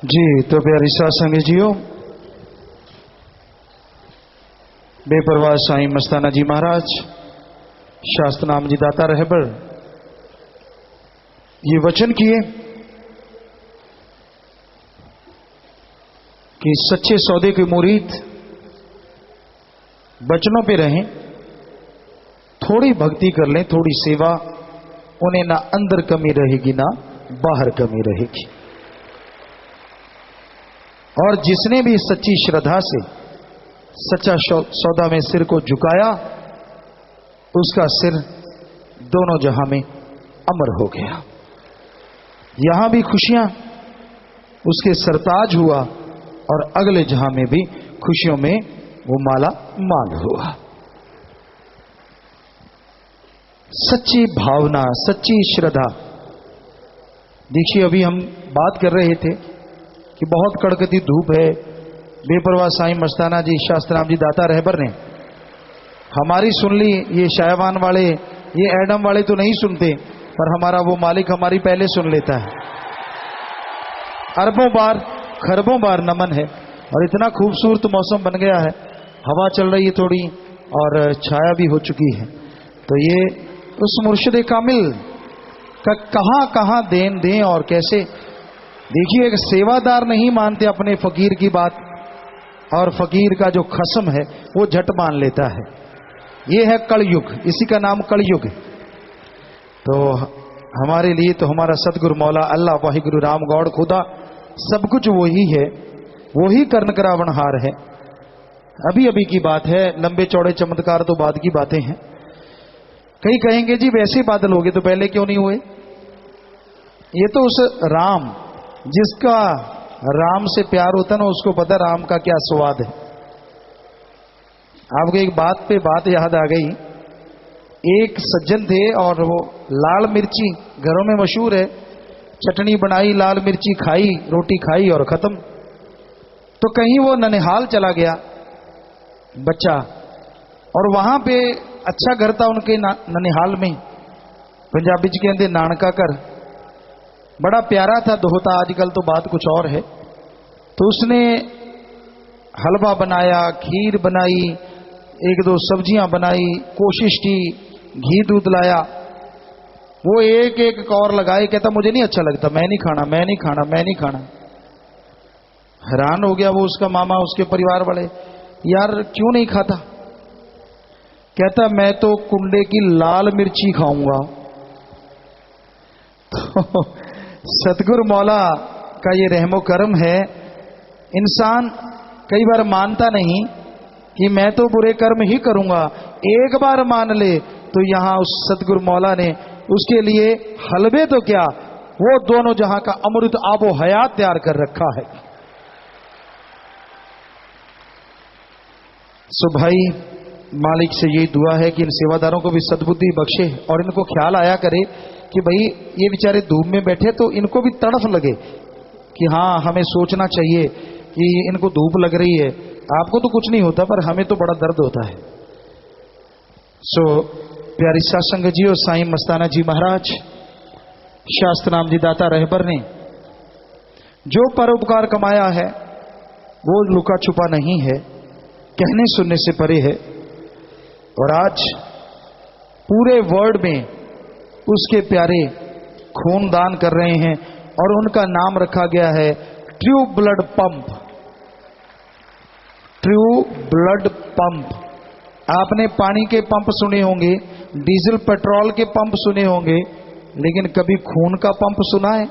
जी तो प्यारी साध संगत जियो, बेपरवाह साईं मस्ताना जी महाराज शास्त्र नाम जी दाता रहबर ये वचन किए कि सच्चे सौदे के मुरीद वचनों पे रहें, थोड़ी भक्ति कर लें, थोड़ी सेवा, उन्हें ना अंदर कमी रहेगी ना बाहर कमी रहेगी। और जिसने भी सच्ची श्रद्धा से सच्चा सौदा में सिर को झुकाया, उसका सिर दोनों जहां में अमर हो गया। यहां भी खुशियां उसके सरताज हुआ और अगले जहां में भी खुशियों में वो माला माल हुआ। सच्ची भावना, सच्ची श्रद्धा। देखिए, अभी हम बात कर रहे थे कि बहुत कड़कती धूप है। बेपरवाह साईं मस्ताना जी शास्त्राम जी दाता रहबर ने हमारी सुन ली। ये शायवान वाले, ये एडम वाले तो नहीं सुनते, पर हमारा वो मालिक हमारी पहले सुन लेता है। अरबों बार खरबों बार नमन है। और इतना खूबसूरत मौसम बन गया है, हवा चल रही है थोड़ी और छाया भी हो चुकी है। तो ये उस मुर्शिद कामिल का कहां कहां देन दें और कैसे। देखिए, एक सेवादार नहीं मानते अपने फकीर की बात, और फकीर का जो खस्म है वो झट मान लेता है। ये है कलयुग, इसी का नाम कलयुग। तो हमारे लिए तो हमारा सतगुरु मौला अल्लाह वाहिगुरु राम गौड़ खुदा सब कुछ वही है, वही कर्ण करावनहार है। अभी अभी की बात है, लंबे चौड़े चमत्कार तो बाद की बातें हैं। कई कहेंगे जी वैसे बादल हो गए तो पहले क्यों नहीं हुए। ये तो उस राम, जिसका राम से प्यार होता ना, उसको पता राम का क्या स्वाद है। आपको एक बात पे बात याद आ गई। एक सज्जन थे और वो लाल मिर्ची घरों में मशहूर है, चटनी बनाई, लाल मिर्ची खाई, रोटी खाई और खत्म। तो कहीं वो ननिहाल चला गया बच्चा, और वहां पे अच्छा घर था उनके ननिहाल में, पंजाबी जी कहते नानका घर, बड़ा प्यारा था दोहता। आजकल तो बात कुछ और है। तो उसने हलवा बनाया, खीर बनाई, एक दो सब्जियां बनाई, कोशिश की, घी दूध लाया। वो एक एक कौर लगाए, कहता मुझे नहीं अच्छा लगता, मैं नहीं खाना, मैं नहीं खाना, मैं नहीं खाना। हैरान हो गया वो उसका मामा, उसके परिवार वाले, यार क्यों नहीं खाता। कहता मैं तो कुंडे की लाल मिर्ची खाऊंगा। तो सतगुरु मौला का ये रहमो करम है। इंसान कई बार मानता नहीं कि मैं तो बुरे कर्म ही करूंगा। एक बार मान ले तो यहां उस सतगुरु मौला ने उसके लिए हलवे तो क्या, वो दोनों जहां का अमृत आबो हयात तैयार कर रखा है। सो भाई, मालिक से यही दुआ है कि इन सेवादारों को भी सद्बुद्धि बख्शे और इनको ख्याल आया करे कि भाई ये बेचारे धूप में बैठे, तो इनको भी तड़फ लगे कि हाँ हमें सोचना चाहिए कि इनको धूप लग रही है। आपको तो कुछ नहीं होता, पर हमें तो बड़ा दर्द होता है। सो प्यारी साध संगत जी और साईं मस्ताना जी महाराज शास्त्र नाम जी दाता रहबर ने जो परोपकार कमाया है वो लुका छुपा नहीं है, कहने सुनने से परे है। और आज पूरे वर्ल्ड में उसके प्यारे खून दान कर रहे हैं और उनका नाम रखा गया है true blood pump. True blood pump. आपने पानी के पंप सुने होंगे, डीजल पेट्रोल के पंप सुने होंगे, लेकिन कभी खून का पंप सुना है?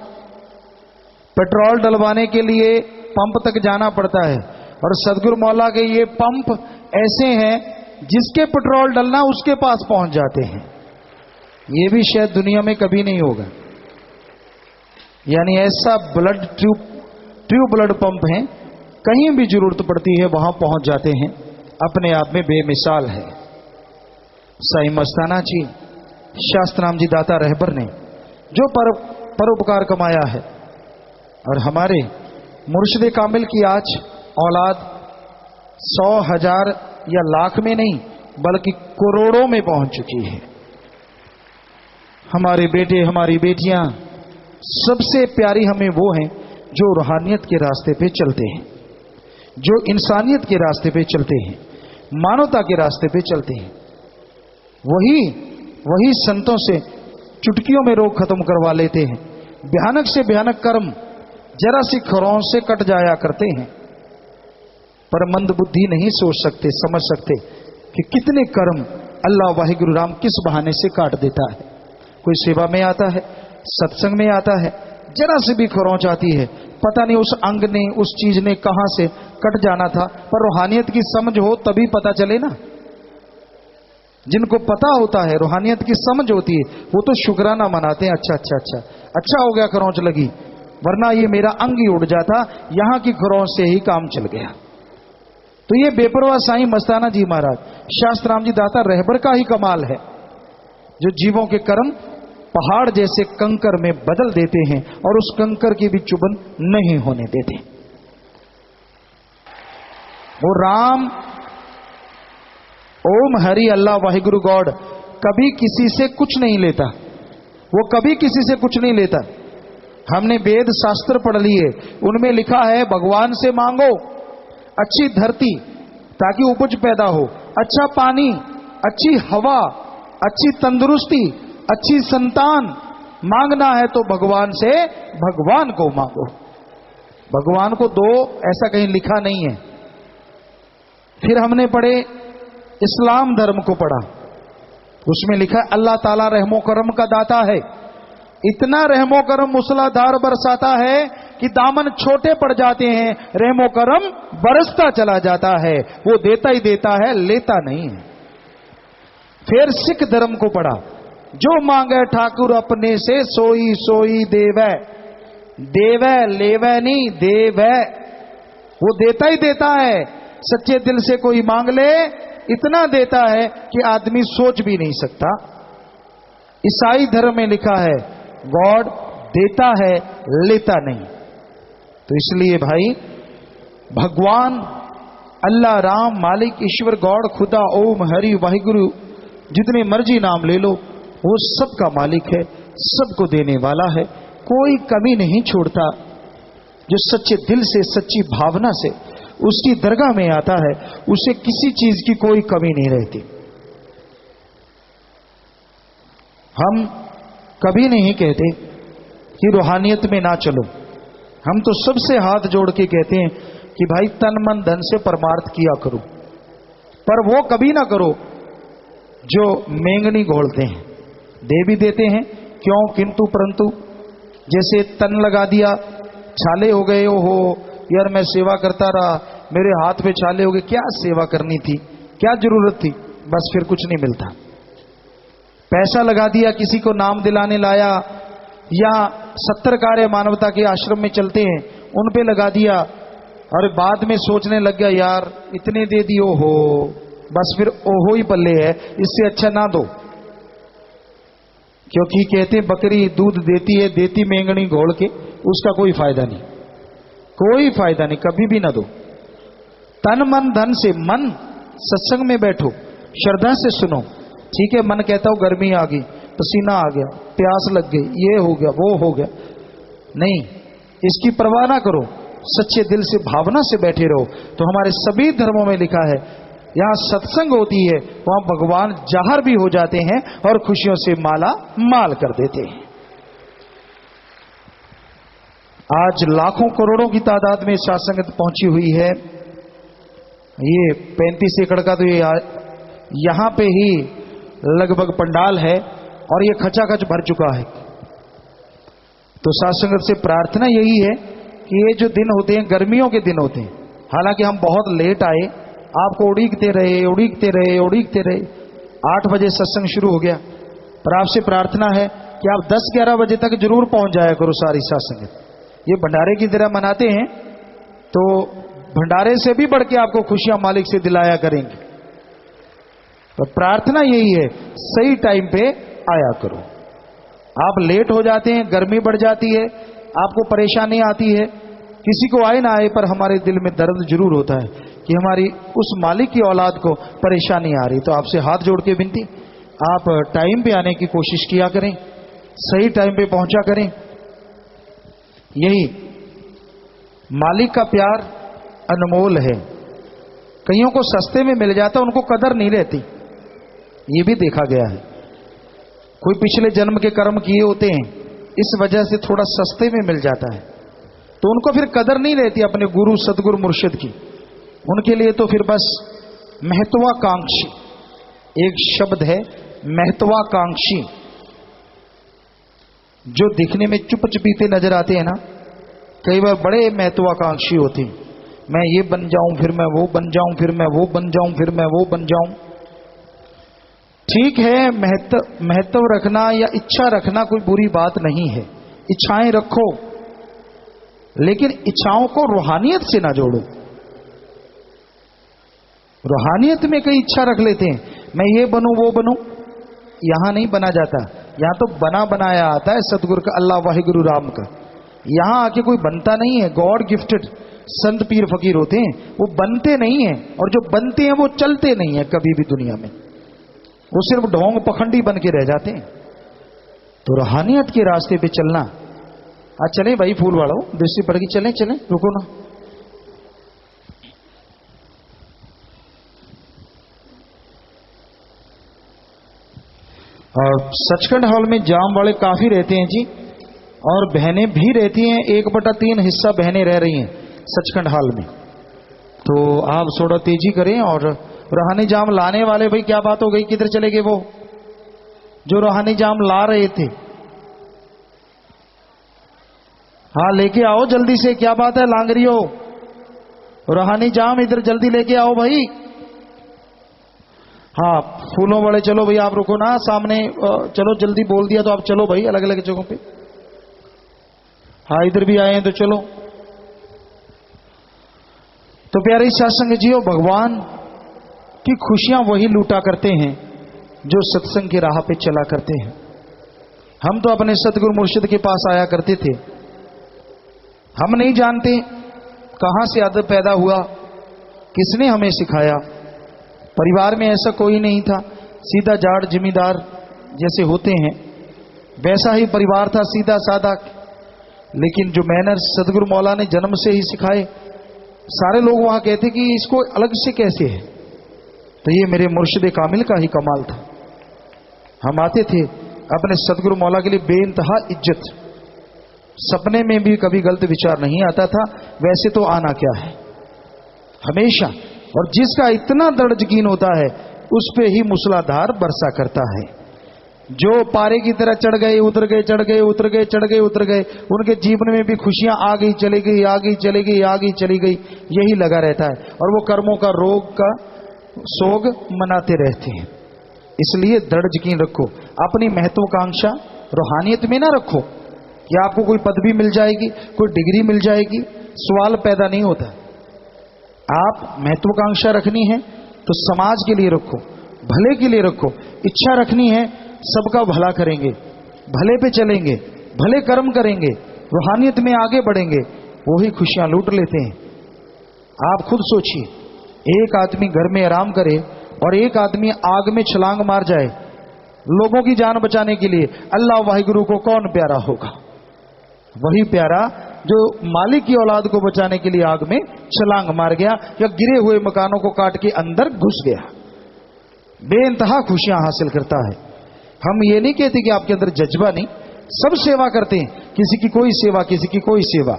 पेट्रोल डलवाने के लिए पंप तक जाना पड़ता है, और सदगुरु मौला के ये पंप ऐसे हैं जिसके पेट्रोल डलना उसके पास पहुंच जाते हैं। ये भी शायद दुनिया में कभी नहीं होगा। यानी ऐसा ब्लड ट्रू ब्लड पंप है, कहीं भी जरूरत पड़ती है वहां पहुंच जाते हैं। अपने आप में बेमिसाल है। साईं मस्ताना जी शास्त्राम जी दाता रहबर ने जो परोपकार कमाया है, और हमारे मुर्शिद कामिल की आज औलाद 100, 1000 या लाख में नहीं बल्कि करोड़ों में पहुंच चुकी है। हमारे बेटे, हमारी बेटियां सबसे प्यारी हमें वो हैं जो रूहानियत के रास्ते पे चलते हैं, जो इंसानियत के रास्ते पे चलते हैं, मानवता के रास्ते पे चलते हैं, वही संतों से चुटकियों में रोग खत्म करवा लेते हैं। भयानक से भयानक कर्म जरा सी खरों से कट जाया करते हैं। पर मंद बुद्धि नहीं सोच सकते, समझ सकते कि कितने कर्म अल्लाह वाहिगुरु राम किस बहाने से काट देता है। कोई सेवा में आता है, सत्संग में आता है, जरा से भी खरोंच आती है, पता नहीं उस अंग ने, उस चीज ने कहां से कट जाना था। पर रूहानियत की समझ हो तभी पता चले ना। जिनको पता होता है, रूहानियत की समझ होती है, वो तो शुक्राना मनाते हैं, अच्छा अच्छा अच्छा अच्छा हो गया खरोंच लगी, वरना ये मेरा अंग ही उड़ जाता, यहां की खरोंच से ही काम चल गया। तो ये बेपरवाह साईं मस्ताना जी महाराज, शास्त्राम जी दाता रहबर का ही कमाल है, जो जीवों के कर्म पहाड़ जैसे कंकर में बदल देते हैं और उस कंकर की भी चुभन नहीं होने देते। वो राम, ओम हरि अल्लाह वाहिगुरु गॉड कभी किसी से कुछ नहीं लेता, वो कभी किसी से कुछ नहीं लेता। हमने वेद शास्त्र पढ़ लिए, उनमें लिखा है भगवान से मांगो अच्छी धरती ताकि उपज पैदा हो, अच्छा पानी, अच्छी हवा, अच्छी तंदुरुस्ती, अच्छी संतान। मांगना है तो भगवान से भगवान को मांगो, भगवान को दो, ऐसा कहीं लिखा नहीं है। फिर हमने पढ़े इस्लाम धर्म को पढ़ा, उसमें लिखा है अल्लाह ताला रहमो करम का दाता है, इतना रहमो करम मूसलाधार बरसाता है कि दामन छोटे पड़ जाते हैं, रहमो करम बरसता चला जाता है। वो देता ही देता है, लेता नहीं है। फिर सिख धर्म को पढ़ा, जो मांगे ठाकुर अपने से सोई सोई देवै, देवै लेवै नहीं देवै, वो देता ही देता है। सच्चे दिल से कोई मांग ले, इतना देता है कि आदमी सोच भी नहीं सकता। ईसाई धर्म में लिखा है गॉड देता है, लेता नहीं। तो इसलिए भाई भगवान अल्लाह राम मालिक ईश्वर गॉड खुदा ओम हरि वाहिगुरु जितने मर्जी नाम ले लो, वो सबका मालिक है, सबको देने वाला है, कोई कमी नहीं छोड़ता। जो सच्चे दिल से सच्ची भावना से उसकी दरगाह में आता है, उसे किसी चीज की कोई कमी नहीं रहती। हम कभी नहीं कहते कि रूहानियत में ना चलो, हम तो सबसे हाथ जोड़ के कहते हैं कि भाई तन मन धन से परमार्थ किया करो, पर वो कभी ना करो जो मेंगनी घोलते हैं। दे भी देते हैं, क्यों किंतु परंतु, जैसे तन लगा दिया, छाले हो गए, हो यार मैं सेवा करता रहा, मेरे हाथ पे छाले हो गए, क्या सेवा करनी थी, क्या जरूरत थी, बस फिर कुछ नहीं मिलता। पैसा लगा दिया, किसी को नाम दिलाने लाया, या 70 कार्य मानवता के आश्रम में चलते हैं उन पे लगा दिया, और बाद में सोचने लग गया यार इतने दे दियो हो, बस फिर ओहो ही पल्ले है, इससे अच्छा ना दो। क्योंकि कहते बकरी दूध देती है, देती मेंगनी घोल के, उसका कोई फायदा नहीं, कोई फायदा नहीं, कभी भी ना दो। तन मन धन से, मन सत्संग में बैठो, श्रद्धा से सुनो, ठीक है। मन कहता हूं गर्मी आ गई, पसीना आ गया, प्यास लग गई, ये हो गया वो हो गया, नहीं, इसकी परवाह ना करो, सच्चे दिल से भावना से बैठे रहो। तो हमारे सभी धर्मों में लिखा है यहां सत्संग होती है, वहां भगवान जाहिर भी हो जाते हैं और खुशियों से माला माल कर देते हैं। आज लाखों करोड़ों की तादाद में साधसंगत पहुंची हुई है। ये 35 एकड़ का तो ये यहां पे ही लगभग पंडाल है और ये खचाखच भर चुका है। तो साधसंगत से प्रार्थना यही है कि ये जो दिन होते हैं गर्मियों के दिन होते हैं, हालांकि हम बहुत लेट आए, आपको उड़ीकते रहे, 8 बजे सत्संग शुरू हो गया, पर आपसे प्रार्थना है कि आप 10-11 बजे तक जरूर पहुंच जाया करो सारी साधसंगत। ये भंडारे की तरह मनाते हैं, तो भंडारे से भी बढ़ के आपको खुशियां मालिक से दिलाया करेंगे। तो प्रार्थना यही है, सही टाइम पे आया करो। आप लेट हो जाते हैं, गर्मी बढ़ जाती है, आपको परेशानी आती है, किसी को आए ना आए पर हमारे दिल में दर्द जरूर होता है कि हमारी उस मालिक की औलाद को परेशानी आ रही। तो आपसे हाथ जोड़ के विनती, आप टाइम पे आने की कोशिश किया करें, सही टाइम पे पहुंचा करें। यही मालिक का प्यार अनमोल है। कईयों को सस्ते में मिल जाता, उनको कदर नहीं रहती, ये भी देखा गया है। कोई पिछले जन्म के कर्म किए होते हैं, इस वजह से थोड़ा सस्ते में मिल जाता है, तो उनको फिर कदर नहीं रहती अपने गुरु सदगुरु मुर्शिद की। उनके लिए तो फिर बस महत्वाकांक्षी, एक शब्द है महत्वाकांक्षी। जो दिखने में चुप चुपीते नजर आते हैं ना, कई बार बड़े महत्वाकांक्षी होते हैं। मैं ये बन जाऊं, फिर मैं वो बन जाऊं, फिर मैं वो बन जाऊं, फिर मैं वो बन जाऊं। ठीक है, महत्व रखना या इच्छा रखना कोई बुरी बात नहीं है, इच्छाएं रखो, लेकिन इच्छाओं को रूहानियत से ना जोड़ो। रूहानियत में कई इच्छा रख लेते हैं, मैं ये बनूं वो बनूं, यहां नहीं बना जाता। यहां तो बना बनाया आता है सतगुरु का, अल्लाह वाहिगुरु राम का। यहां आके कोई बनता नहीं है। गॉड गिफ्टेड संत पीर फकीर होते हैं, वो बनते नहीं है, और जो बनते हैं वो चलते नहीं है कभी भी दुनिया में, वो सिर्फ ढोंग पखंडी बन के रह जाते हैं। तो रूहानियत के रास्ते पे चलना। आज चले भाई फूल वालों, दृष्टि पड़ गई, चलें चलें, रुको ना। और सचखंड हॉल में जाम वाले काफी रहते हैं जी, और बहनें भी रहती हैं। 1/3 हिस्सा बहनें रह रही हैं सचखंड हॉल में। तो आप थोड़ा तेजी करें। और रूहानी जाम लाने वाले भाई क्या बात हो गई, किधर चले गए वो जो रूहानी जाम ला रहे थे? हाँ लेके आओ जल्दी से, क्या बात है लांगरी हो? रूहानी जाम इधर जल्दी लेके आओ भाई। हाँ फूलों वाले चलो भाई, आप रुको ना सामने, चलो जल्दी बोल दिया तो आप चलो भाई अलग अलग जगहों पे। हाँ इधर भी आए हैं तो चलो। तो प्यारे सत्संग जियो, भगवान की खुशियां वही लूटा करते हैं जो सत्संग की राह पे चला करते हैं। हम तो अपने सतगुरु मुर्शिद के पास आया करते थे, हम नहीं जानते कहां से अदब पैदा हुआ, किसने हमें सिखाया। परिवार में ऐसा कोई नहीं था, सीधा जाट जिम्मेदार जैसे होते हैं वैसा ही परिवार था, सीधा साधा। लेकिन जो मैनर्स सदगुरु मौला ने जन्म से ही सिखाए, सारे लोग वहां कहते कि इसको अलग से कैसे है। तो ये मेरे मुर्शिद कामिल का ही कमाल था। हम आते थे अपने सदगुरु मौला के लिए बेइंतहा इज्जत, सपने में भी कभी गलत विचार नहीं आता था। वैसे तो आना क्या है हमेशा, और जिसका इतना दृढ़ यकीन होता है उस पे ही मूसलाधार बरसा करता है। जो पारे की तरह चढ़ गए उतर गए, चढ़ गए उतर गए, चढ़ गए उतर गए, उनके जीवन में भी खुशियां आ गई चली गई, आ गई चली गई, आ गई चली गई, यही लगा रहता है। और वो कर्मों का रोग का सोग मनाते रहते हैं। इसलिए दृढ़ यकीन रखो, अपनी महत्वाकांक्षा रूहानियत में ना रखो कि आपको कोई पदवी मिल जाएगी, कोई डिग्री मिल जाएगी। सवाल पैदा नहीं होता। आप महत्वाकांक्षा रखनी है तो समाज के लिए रखो, भले के लिए रखो। इच्छा रखनी है सबका भला करेंगे, भले पे चलेंगे, भले कर्म करेंगे, रूहानियत में आगे बढ़ेंगे, वही खुशियां लूट लेते हैं। आप खुद सोचिए, एक आदमी घर में आराम करे और एक आदमी आग में छलांग मार जाए लोगों की जान बचाने के लिए, अल्लाह वाहिगुरु को कौन प्यारा होगा? वही प्यारा जो मालिक की औलाद को बचाने के लिए आग में छलांग मार गया या गिरे हुए मकानों को काट के अंदर घुस गया, बेइंतहा खुशियां हासिल करता है। हम ये नहीं कहते कि आपके अंदर जज्बा नहीं, सब सेवा करते हैं, किसी की कोई सेवा, किसी की कोई सेवा।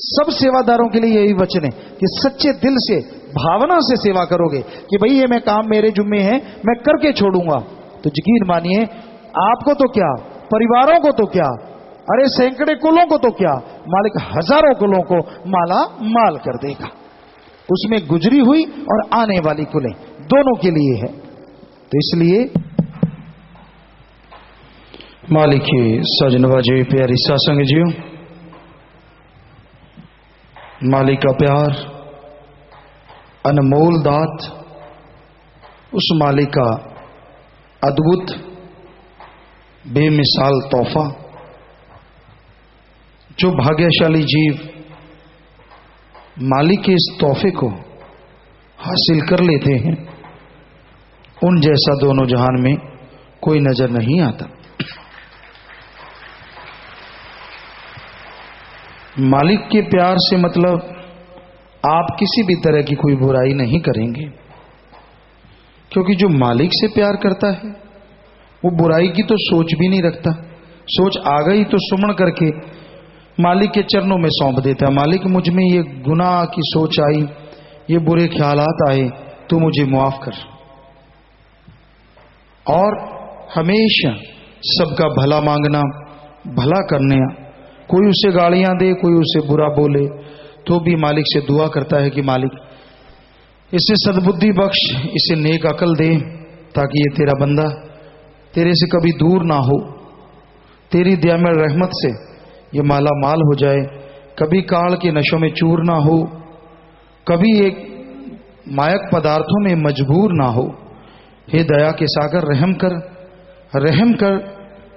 सब सेवादारों के लिए यही वचन है कि सच्चे दिल से, भावना से सेवा करोगे कि भाई ये मैं काम मेरे जुम्मे है, मैं करके छोड़ूंगा, तो यकीन मानिए आपको तो क्या, परिवारों को तो क्या, अरे सैकड़े कुलों को तो क्या, मालिक हजारों कुलों को माला माल कर देगा। उसमें गुजरी हुई और आने वाली कुलें दोनों के लिए है। तो इसलिए मालिक की सजनवाजी प्यारी सत्संग जियो, मालिक का प्यार अनमोल दात, उस मालिक का अद्भुत बेमिसाल तोहफा, जो भाग्यशाली जीव मालिक के इस तोहफे को हासिल कर लेते हैं, उन जैसा दोनों जहान में कोई नजर नहीं आता। मालिक के प्यार से मतलब आप किसी भी तरह की कोई बुराई नहीं करेंगे, क्योंकि जो मालिक से प्यार करता है वो बुराई की तो सोच भी नहीं रखता। सोच आ गई तो सुमन करके मालिक के चरणों में सौंप देता है। मालिक, मुझ में ये गुनाह की सोच आई, ये बुरे ख्यालात आए, तू मुझे माफ कर। और हमेशा सबका भला मांगना, भला करने। कोई उसे गालियां दे, कोई उसे बुरा बोले, तो भी मालिक से दुआ करता है कि मालिक इसे सद्बुद्धि बख्श, इसे नेक अकल दे, ताकि ये तेरा बंदा तेरे से कभी दूर ना हो, तेरी दयामय रहमत से ये माला माल हो जाए, कभी काल के नशों में चूर ना हो, कभी एक मायक पदार्थों में मजबूर ना हो। हे दया के सागर, रहम कर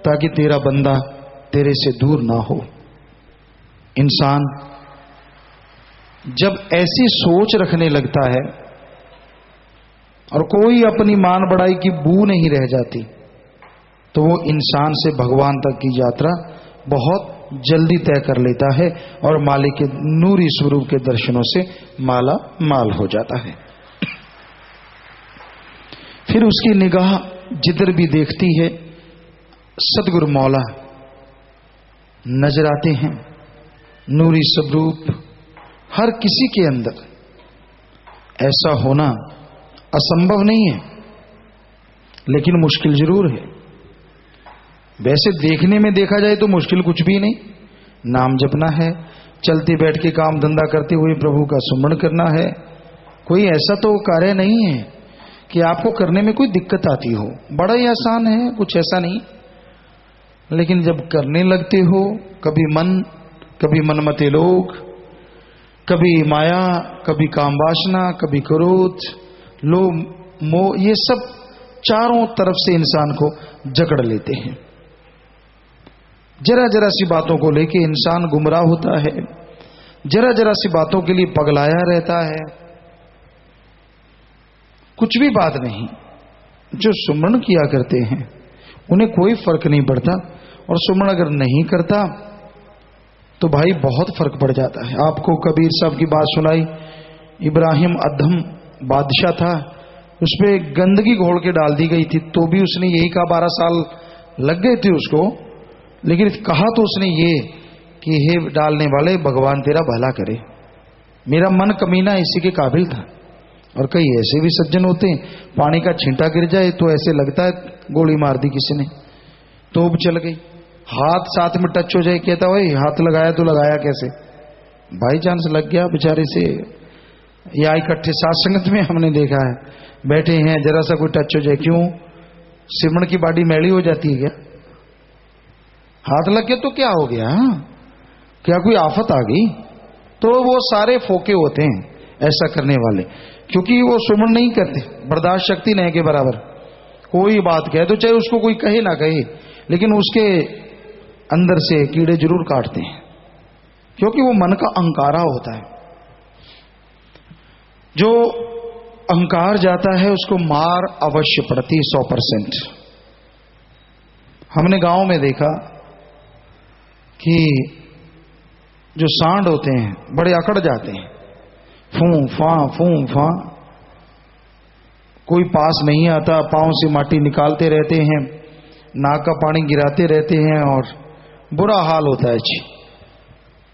ताकि तेरा बंदा तेरे से दूर ना हो। इंसान जब ऐसी सोच रखने लगता है और कोई अपनी मान बढ़ाई की बू नहीं रह जाती, तो वो इंसान से भगवान तक की यात्रा बहुत जल्दी तय कर लेता है और मालिक के नूरी स्वरूप के दर्शनों से माला माल हो जाता है। फिर उसकी निगाह जिधर भी देखती है सदगुरु मौला नजर आते हैं। नूरी स्वरूप हर किसी के अंदर ऐसा होना असंभव नहीं है, लेकिन मुश्किल जरूर है। वैसे देखने में देखा जाए तो मुश्किल कुछ भी नहीं। नाम जपना है, चलते बैठ के काम धंधा करते हुए प्रभु का सुमरण करना है। कोई ऐसा तो कार्य नहीं है कि आपको करने में कोई दिक्कत आती हो। बड़ा ही आसान है, कुछ ऐसा नहीं। लेकिन जब करने लगते हो, कभी मनमते लोग, कभी माया, कभी काम वासना, कभी क्रोध, लोभ, मोह, ये सब चारों तरफ से इंसान को जकड़ लेते हैं। जरा जरा सी बातों को लेके इंसान गुमराह होता है, जरा जरा सी बातों के लिए पगलाया रहता है। कुछ भी बात नहीं, जो सुमरण किया करते हैं उन्हें कोई फर्क नहीं पड़ता, और सुमरण अगर नहीं करता तो भाई बहुत फर्क पड़ जाता है। आपको कबीर साहब की बात सुनाई, इब्राहिम अधम बादशाह था, उस पर गंदगी घोल के डाल दी गई थी, तो भी उसने यही कहा, 12 साल लग गए थे उसको, लेकिन कहा तो उसने ये कि हे डालने वाले, भगवान तेरा भला करे, मेरा मन कमीना इसी के काबिल था। और कई ऐसे भी सज्जन होते हैं, पानी का छींटा गिर जाए तो ऐसे लगता है गोली मार दी किसी ने, तोप चल गई। हाथ साथ में टच हो जाए, कहता भाई हाथ लगाया तो लगाया कैसे, बाई चांस लग गया बेचारे से। या इकट्ठे साथ संगत में हमने देखा है, बैठे हैं, जरा सा कोई टच हो जाए, क्यों सिमरण की बाडी मैली हो जाती है क्या? हाथ लग गया तो क्या हो गया, क्या कोई आफत आ गई? तो वो सारे फोके होते हैं ऐसा करने वाले, क्योंकि वो सुमरण नहीं करते, बर्दाश्त शक्ति नहीं के बराबर। कोई बात कहे तो चाहे उसको कोई कहे ना कहे, लेकिन उसके अंदर से कीड़े जरूर काटते हैं, क्योंकि वो मन का अहंकारा होता है। जो अहंकार जाता है उसको मार अवश्य पड़ती 100%। हमने गांव में देखा कि जो सांड होते हैं बड़े अकड़ जाते हैं, फूं फा, कोई पास नहीं आता, पांव से माटी निकालते रहते हैं, नाक का पानी गिराते रहते हैं, और बुरा हाल होता है जी।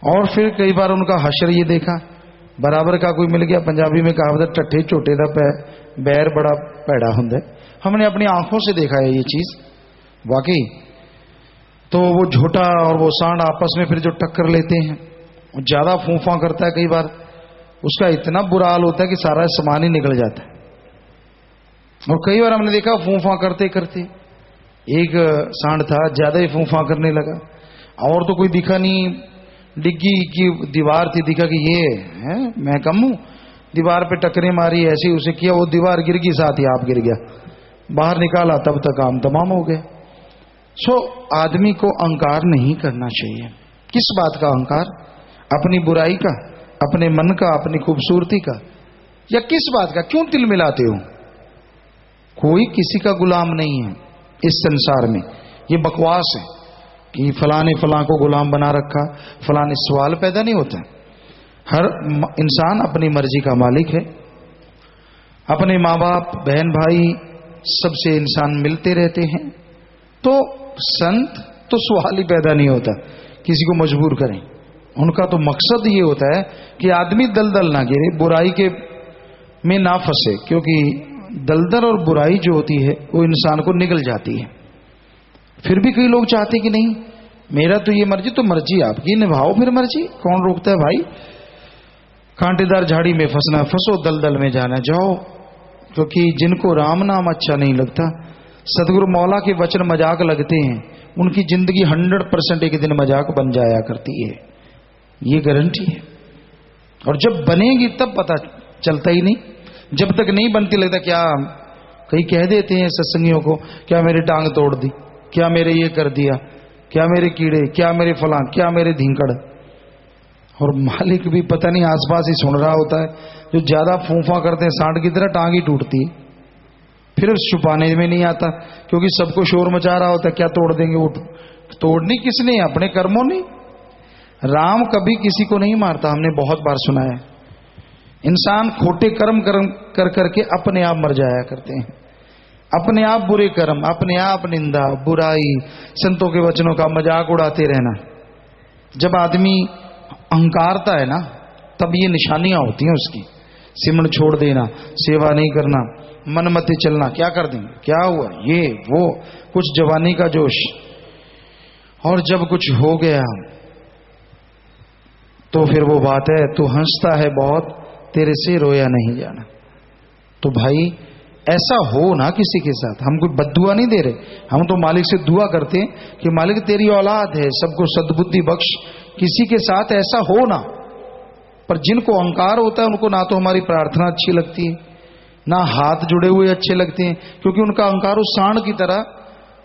और फिर कई बार उनका हशर ये देखा, बराबर का कोई मिल गया, पंजाबी में कहावत टट्ठे छोटे दा बैर बड़ा पैड़ा हुंदा है। हमने अपनी आंखों से देखा है ये चीज वाकई। तो वो झोटा और वो सांड आपस में फिर जो टक्कर लेते हैं, वो ज्यादा फूंफा करता है, कई बार उसका इतना बुरा हाल होता है कि सारा सामान ही निकल जाता है। और कई बार हमने देखा फूंफा करते करते एक सांड था, ज्यादा ही फूंफा करने लगा, और तो कोई दिखा नहीं, डिग्गी की दीवार थी, दिखा कि ये है, मैं कम हूं, दीवार पे टक्करें मारी, ऐसे ही उसे किया, वो दीवार गिर गई, साथ ही आप गिर गया, बाहर निकाला, तब तक काम तमाम हो गया। सो आदमी को अहंकार नहीं करना चाहिए। किस बात का अहंकार? अपनी बुराई का, अपने मन का, अपनी खूबसूरती का, या किस बात का? क्यों तिल मिलाते हो? कोई किसी का गुलाम नहीं है इस संसार में, ये बकवास है। कि फलां ने फलां को गुलाम बना रखा, फलां ने। सवाल पैदा नहीं होता। हर इंसान अपनी मर्जी का मालिक है। अपने माँ बाप, बहन भाई, सबसे इंसान मिलते रहते हैं। तो संत तो सवाल ही पैदा नहीं होता किसी को मजबूर करें। उनका तो मकसद ये होता है कि आदमी दलदल ना गिरे, बुराई के में ना फंसे, क्योंकि दलदल और बुराई जो होती है वो इंसान को निगल जाती है। फिर भी कई लोग चाहते कि नहीं, मेरा तो ये मर्जी, तो मर्जी आपकी, निभाओ फिर मर्जी, कौन रोकता है भाई। कांटेदार झाड़ी में फंसना, फंसो, दलदल में जाना, जाओ। क्योंकि जिनको राम नाम अच्छा नहीं लगता, सदगुरु मौला के वचन मजाक लगते हैं, उनकी जिंदगी 100% एक दिन मजाक बन जाया करती है, ये गारंटी है। और जब बनेगी तब पता चलता ही नहीं, जब तक नहीं बनती लगता। क्या कई कह देते हैं सत्संगियों को, क्या मेरी टांग तोड़ दी, क्या मेरे ये कर दिया, क्या मेरे कीड़े, क्या मेरे फलां, क्या मेरे धींकड़। और मालिक भी पता नहीं आसपास ही सुन रहा होता है। जो ज्यादा फूफा करते हैं सांड की तरह, टांग ही टूटती है, फिर छुपाने में नहीं आता, क्योंकि सबको शोर मचा रहा होता है, क्या तोड़ देंगे। वो तोड़नी किसने? अपने कर्मों ने। राम कभी किसी को नहीं मारता, हमने बहुत बार सुना है। इंसान खोटे कर्म कर करके अपने आप मर जाया करते हैं। अपने आप बुरे कर्म, अपने आप निंदा, बुराई, संतों के वचनों का मजाक उड़ाते रहना। जब आदमी अहंकारता है ना, तब ये निशानियां होती हैं उसकी। सिमरन छोड़ देना, सेवा नहीं करना, मन मत चलना, क्या कर देंगे, क्या हुआ, ये वो, कुछ जवानी का जोश। और जब कुछ हो गया तो फिर वो बात है, तू हंसता है बहुत, तेरे से रोया नहीं जाना। तो भाई ऐसा हो ना किसी के साथ। हम कोई बद्दुआ नहीं दे रहे, हम तो मालिक से दुआ करते हैं कि मालिक तेरी औलाद है, सबको सद्बुद्धि बख्श, किसी के साथ ऐसा हो ना। पर जिनको अहंकार होता है उनको ना तो हमारी प्रार्थना अच्छी लगती है, ना हाथ जुड़े हुए अच्छे लगते हैं, क्योंकि उनका अहंकार उस सांड की तरह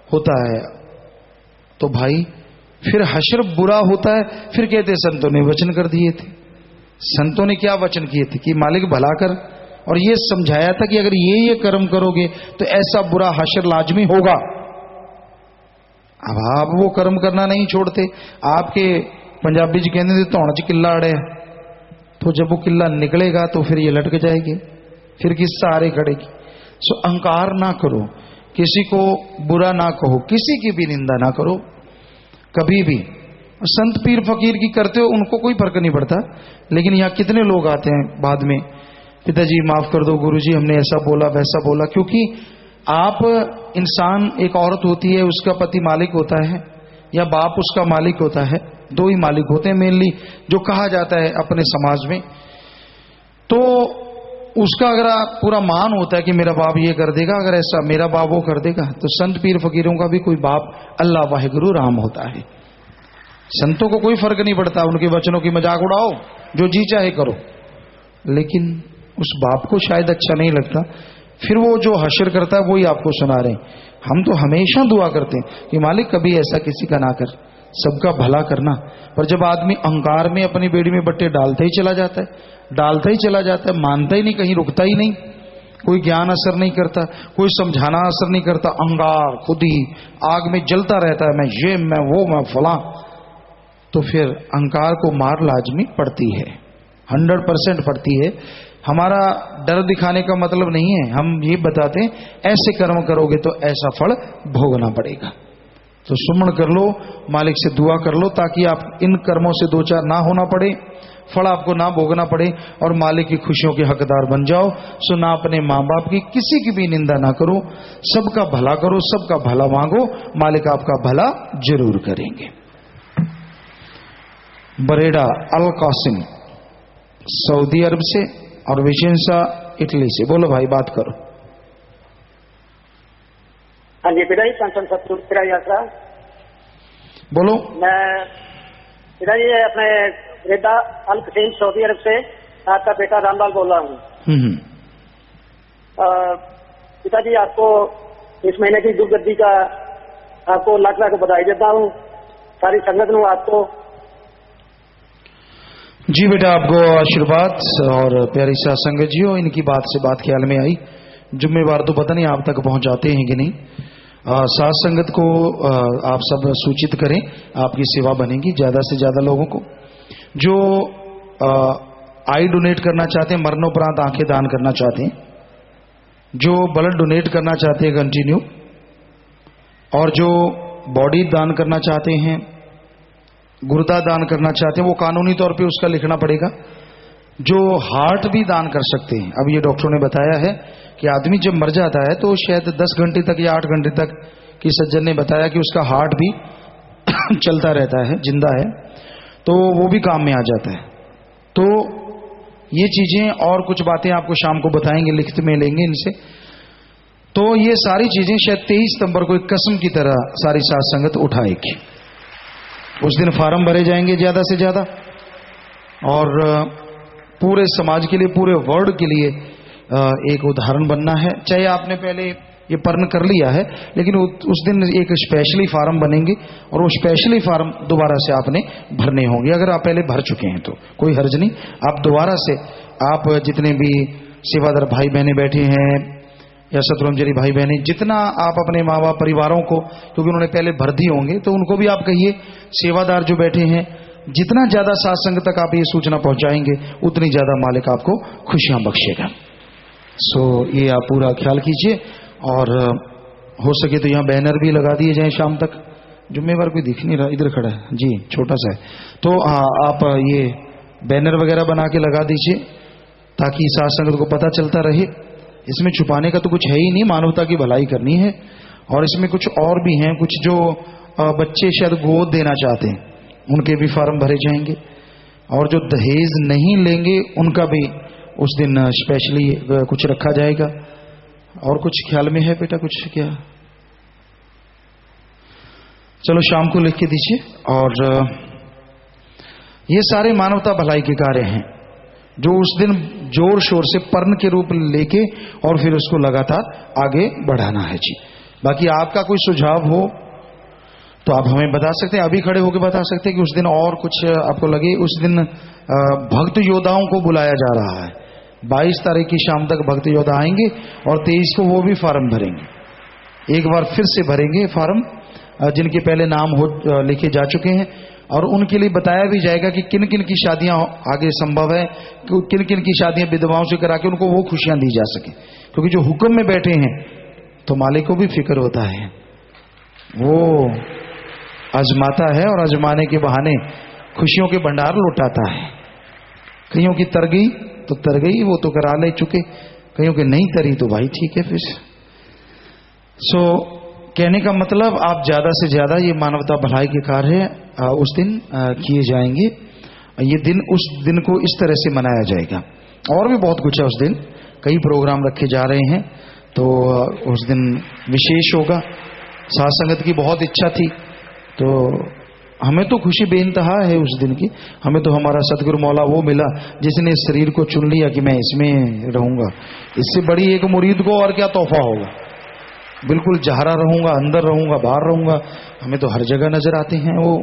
होता है। तो भाई फिर हश्र बुरा होता है। फिर कहते संतों ने वचन कर दिए थे। संतों ने क्या वचन किए थे कि मालिक भला कर, और ये समझाया था कि अगर ये कर्म करोगे तो ऐसा बुरा हश्र लाजमी होगा। अब आप वो कर्म करना नहीं छोड़ते। आपके पंजाबी जी कहते थे धौण च किला अड़े, तो जब वो किला निकलेगा तो फिर ये लटक जाएगी, फिर किस सहारे खड़ेगी। सो अहंकार ना करो, किसी को बुरा ना कहो, किसी की भी निंदा ना करो कभी भी। संत पीर फकीर की करते हो उनको कोई फर्क नहीं पड़ता, लेकिन यहाँ कितने लोग आते हैं बाद में, पिताजी माफ कर दो, गुरुजी हमने ऐसा बोला वैसा बोला। क्योंकि आप इंसान, एक औरत होती है, उसका पति मालिक होता है या बाप उसका मालिक होता है, दो ही मालिक होते हैं मेनली, जो कहा जाता है अपने समाज में। तो उसका अगर पूरा मान होता है कि मेरा बाप ये कर देगा, अगर ऐसा मेरा बाप वो कर देगा, तो संत पीर फकीरों का भी कोई बाप अल्लाह वाहिगुरु राम होता है। संतों को कोई फर्क नहीं पड़ता, उनके वचनों की मजाक उड़ाओ, जो जी चाहे करो, लेकिन उस बाप को शायद अच्छा नहीं लगता, फिर वो जो हश्र करता है वही आपको सुना रहे हैं। हम तो हमेशा दुआ करते हैं कि मालिक कभी ऐसा किसी का ना कर, सबका भला करना। पर जब आदमी अहंकार में अपनी बेड़ी में बट्टे डालता ही चला जाता है, डालता ही चला जाता है, मानता ही नहीं, कहीं रुकता ही नहीं, कोई ज्ञान असर नहीं करता, कोई समझाना असर नहीं करता, अहंकार खुद ही आग में जलता रहता है, मैं ये, मैं वो, मैं फलां। तो फिर अहंकार को मार लाजमी पड़ती है, 100% पड़ती है। हमारा डर दिखाने का मतलब नहीं है, हम ये बताते हैं ऐसे कर्म करोगे तो ऐसा फल भोगना पड़ेगा। तो सुमन कर लो, मालिक से दुआ कर लो, ताकि आप इन कर्मों से दो चार ना होना पड़े, फल आपको ना भोगना पड़े, और मालिक की खुशियों के हकदार बन जाओ। सो ना अपने माँ बाप की किसी की भी निंदा ना करो, सबका भला करो, सबका भला मांगो, मालिक आपका भला जरूर करेंगे। बरेड़ा अल कासिम सऊदी अरब से और विशेषा इटली से। बोलो भाई, बात करो। हाँ जी पिताजी, संसन सतपुरा यात्रा। बोलो। मैं पिताजी अपने रेदा अल कसीम सऊदी अरब से आपका बेटा रामलाल बोल रहा हूँ। पिताजी आपको इस महीने की दुर्गति का आपको लाख लाख बधाई देता हूँ, सारी संगत ਨੂੰ आपको। जी बेटा, आपको आशीर्वाद और प्यारी साथ संगत जी हो, इनकी बात से बात ख्याल में आई। जुम्मेवार तो पता नहीं आप तक पहुंचाते हैं कि नहीं, साथ संगत को आप सब सूचित करें, आपकी सेवा बनेगी ज्यादा से ज्यादा लोगों को। जो आई डोनेट करना चाहते हैं, मरणोपरांत आंखें दान करना चाहते हैं, जो ब्लड डोनेट करना चाहते हैं कंटिन्यू, और जो बॉडी दान करना चाहते हैं, गुर्दा दान करना चाहते हैं, वो कानूनी तौर पे उसका लिखना पड़ेगा। जो हार्ट भी दान कर सकते हैं, अब ये डॉक्टरों ने बताया है कि आदमी जब मर जाता है तो शायद 10 घंटे तक या 8 घंटे तक की सज्जन ने बताया कि उसका हार्ट भी चलता रहता है, जिंदा है, तो वो भी काम में आ जाता है। तो ये चीजें और कुछ बातें आपको शाम को बताएंगे, लिखित में लेंगे इनसे। तो ये सारी चीजें शायद 23 सितंबर को एक कसम की तरह सारी साथ संगत उठाएगी। उस दिन फार्म भरे जाएंगे ज्यादा से ज्यादा, और पूरे समाज के लिए, पूरे वर्ल्ड के लिए एक उदाहरण बनना है। चाहे आपने पहले ये पर्ण कर लिया है, लेकिन उस दिन एक स्पेशली फार्म बनेंगे और वो स्पेशली फार्म दोबारा से आपने भरने होंगे। अगर आप पहले भर चुके हैं तो कोई हर्ज नहीं, आप दोबारा से, आप जितने भी सेवादार भाई बहने बैठे हैं या शत्रुंजलि भाई बहने, जितना आप अपने माँ बाप परिवारों को, क्योंकि उन्होंने पहले भर दिए होंगे, तो उनको भी आप कहिए, सेवादार जो बैठे हैं, जितना ज्यादा सत्संग तक आप ये सूचना पहुंचाएंगे उतनी ज्यादा मालिक आपको खुशियां बख्शेगा। सो ये आप पूरा ख्याल कीजिए, और हो सके तो यहाँ बैनर भी लगा दिए जाएं शाम तक। जुम्मेवार कोई दिख नहीं रहा, इधर खड़ा है जी, छोटा सा है, तो आप ये बैनर वगैरह बना के लगा दीजिए ताकि साथ संगत को पता चलता रहे। इसमें छुपाने का तो कुछ है ही नहीं, मानवता की भलाई करनी है। और इसमें कुछ और भी हैं, कुछ जो बच्चे शायद गोद देना चाहते हैं, उनके भी फार्म भरे जाएंगे, और जो दहेज नहीं लेंगे उनका भी उस दिन स्पेशली कुछ रखा जाएगा। और कुछ ख्याल में है बेटा, कुछ क्या? चलो शाम को लिख के दीजिए। और ये सारे मानवता भलाई के कार्य हैं जो उस दिन जोर शोर से पर्ण के रूप लेके और फिर उसको लगातार आगे बढ़ाना है जी। बाकी आपका कोई सुझाव हो तो आप हमें बता सकते हैं, अभी खड़े होकर बता सकते हैं कि उस दिन और कुछ आपको लगे। उस दिन भक्त योद्धाओं को बुलाया जा रहा है। 22 तारीख की शाम तक भक्त योद्धा आएंगे और 23 को वो भी फार्म भरेंगे। एक बार फिर से भरेंगे फार्म, जिनके पहले नाम हो लिखे जा चुके हैं, और उनके लिए बताया भी जाएगा कि किन किन की शादियां आगे संभव है, किन किन की शादियां विधवाओं से करा के उनको वो खुशियां दी जा सके। क्योंकि जो हुक्म में बैठे हैं तो मालिक को भी फिक्र होता है, वो आजमाता है और आजमाने के बहाने खुशियों के भंडार लौटाता है। कईयों की तर गई तो तर गई, वो तो करा ले चुके, कईयों की नहीं तरी तो भाई ठीक है फिर। सो कहने का मतलब आप ज्यादा से ज्यादा ये मानवता भलाई के कार्य उस दिन किए जाएंगे। ये दिन, उस दिन को इस तरह से मनाया जाएगा। और भी बहुत कुछ है उस दिन, कई प्रोग्राम रखे जा रहे हैं, तो उस दिन विशेष होगा। साथ संगत की बहुत इच्छा थी, तो हमें तो खुशी बेइंतहा है उस दिन की। हमें तो हमारा सतगुरु मौला वो मिला जिसने इस शरीर को चुन लिया कि मैं इसमें रहूंगा। इससे बड़ी एक मुरीद को और क्या तोहफा होगा। बिल्कुल जहरा रहूंगा, अंदर रहूंगा, बाहर रहूंगा, हमें तो हर जगह नजर आते हैं वो।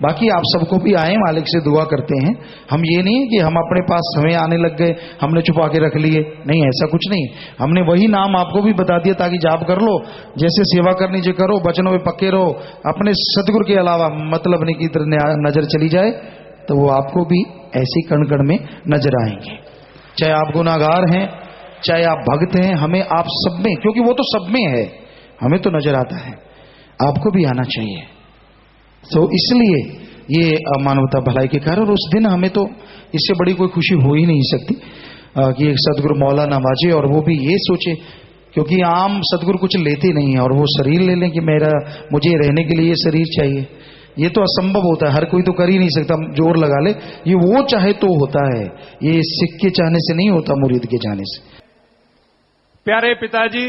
बाकी आप सबको भी आए, मालिक से दुआ करते हैं। हम ये नहीं कि हम अपने पास हमें आने लग गए, हमने छुपा के रख लिए, नहीं, ऐसा कुछ नहीं। हमने वही नाम आपको भी बता दिया ताकि जाप कर लो, जैसे सेवा करनी चाहिए करो, बचनों में पक्के रहो, अपने सतगुरु के अलावा मतलब नहीं की तरह नजर चली जाए तो वो आपको भी ऐसी कण कण में नजर आएंगे। चाहे आप गुनाहगार हैं, चाहे आप भक्त हैं, हमें आप सब में, क्योंकि वो तो सब में है, हमें तो नजर आता है, आपको भी आना चाहिए। तो इसलिए ये मानवता भलाई के कार्य, और उस दिन हमें तो इससे बड़ी कोई खुशी हो ही नहीं सकती कि एक सदगुरु मौला नवाजे और वो भी ये सोचे, क्योंकि आम सदगुरु कुछ लेते नहीं है और वो शरीर ले लें कि मुझे रहने के लिए ये शरीर चाहिए। ये तो असंभव होता है, हर कोई तो कर ही नहीं सकता, जोर लगा ले। ये वो चाहे तो होता है, ये सिख के चाहने से नहीं होता, मुरीद के चाहने से। प्यारे पिताजी,